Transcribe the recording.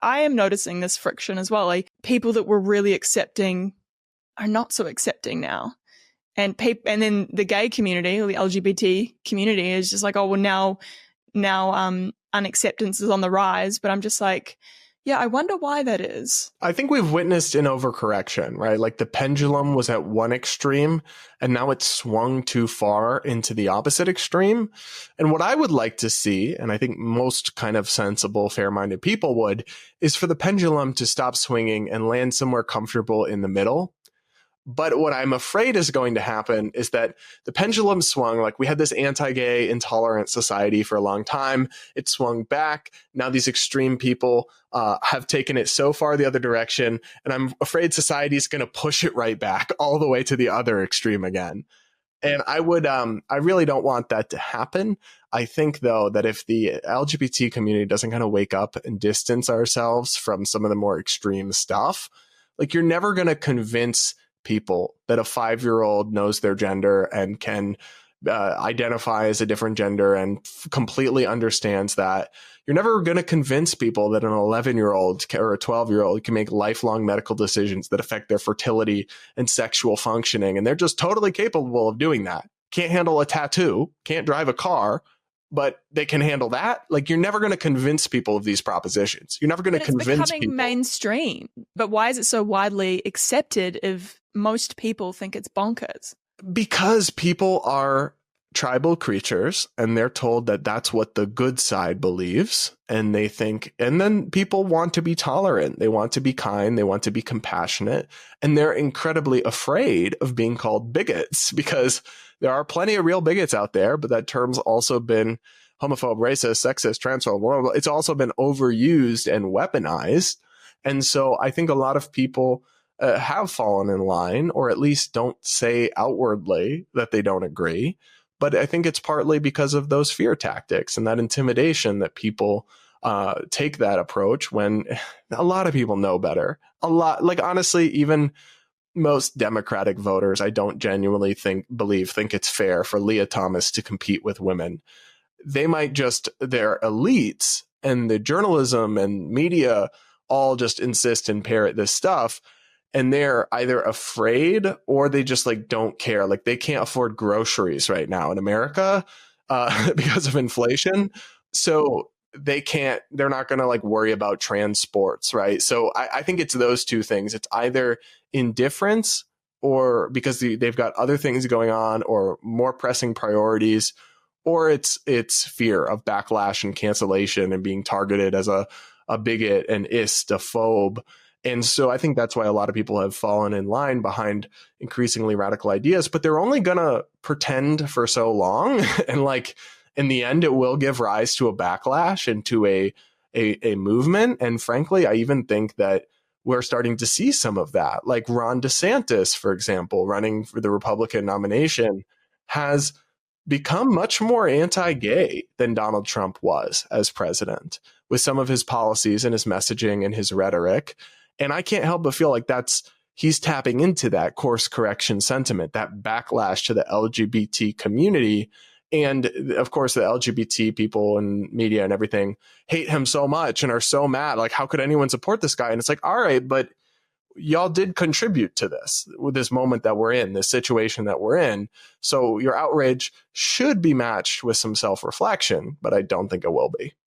I am noticing this friction as well. Like people that were really accepting are not so accepting now. And then the gay community or the LGBT community is just like, oh, well, now unacceptance is on the rise. But I'm just like, yeah, I wonder why that is. I think we've witnessed an overcorrection, right? Like the pendulum was at one extreme and now it's swung too far into the opposite extreme. And what I would like to see, and I think most kind of sensible, fair-minded people would, is for the pendulum to stop swinging and land somewhere comfortable in the middle. But what I'm afraid is going to happen is that the pendulum swung, like we had this anti-gay, intolerant society for a long time. It swung back. Now these extreme people have taken it so far the other direction. And I'm afraid society is going to push it right back all the way to the other extreme again. And I really don't want that to happen. I think, though, that if the LGBT community doesn't kind of wake up and distance ourselves from some of the more extreme stuff, like you're never going to convince people that a 5-year-old knows their gender and can identify as a different gender and completely understands that. You're never going to convince people that an 11-year-old or a 12-year-old can make lifelong medical decisions that affect their fertility and sexual functioning. And they're just totally capable of doing that. Can't handle a tattoo, can't drive a car, but they can handle that. Like, you're never going to convince people of these propositions. You're never going to convince people. It's becoming mainstream. But why is it so widely accepted if most people think it's bonkers? Because people are tribal creatures and they're told that that's what the good side believes. And they think, and then people want to be tolerant. They want to be kind. They want to be compassionate. And they're incredibly afraid of being called bigots because there are plenty of real bigots out there, but that term's also been homophobe, racist, sexist, transphobe, blah, blah, blah. It's also been overused and weaponized. And so I think a lot of people have fallen in line, or at least don't say outwardly that they don't agree. But I think it's partly because of those fear tactics and that intimidation that people take that approach when a lot of people know better. A lot, like, honestly, even most Democratic voters, I don't genuinely think it's fair for Leah Thomas to compete with women. They might just, their elites and the journalism and media all just insist and parrot this stuff. And they're either afraid or they just like don't care. Like they can't afford groceries right now in America because of inflation. So they're not going to like worry about trans sports, right? So I think it's those two things. It's either indifference or because they've got other things going on or more pressing priorities, or it's fear of backlash and cancellation and being targeted as a bigot, an ist, a phobe. And so I think that's why a lot of people have fallen in line behind increasingly radical ideas, but they're only going to pretend for so long. And like in the end, it will give rise to a backlash and to a movement. And frankly, I even think that we're starting to see some of that. Like Ron DeSantis, for example, running for the Republican nomination, has become much more anti-gay than Donald Trump was as president with some of his policies and his messaging and his rhetoric. And I can't help but feel like he's tapping into that course correction sentiment, that backlash to the LGBT community. And of course, the LGBT people and media and everything hate him so much and are so mad. Like, how could anyone support this guy? And it's like, all right, but y'all did contribute to this, with this moment that we're in, this situation that we're in. So your outrage should be matched with some self-reflection, but I don't think it will be.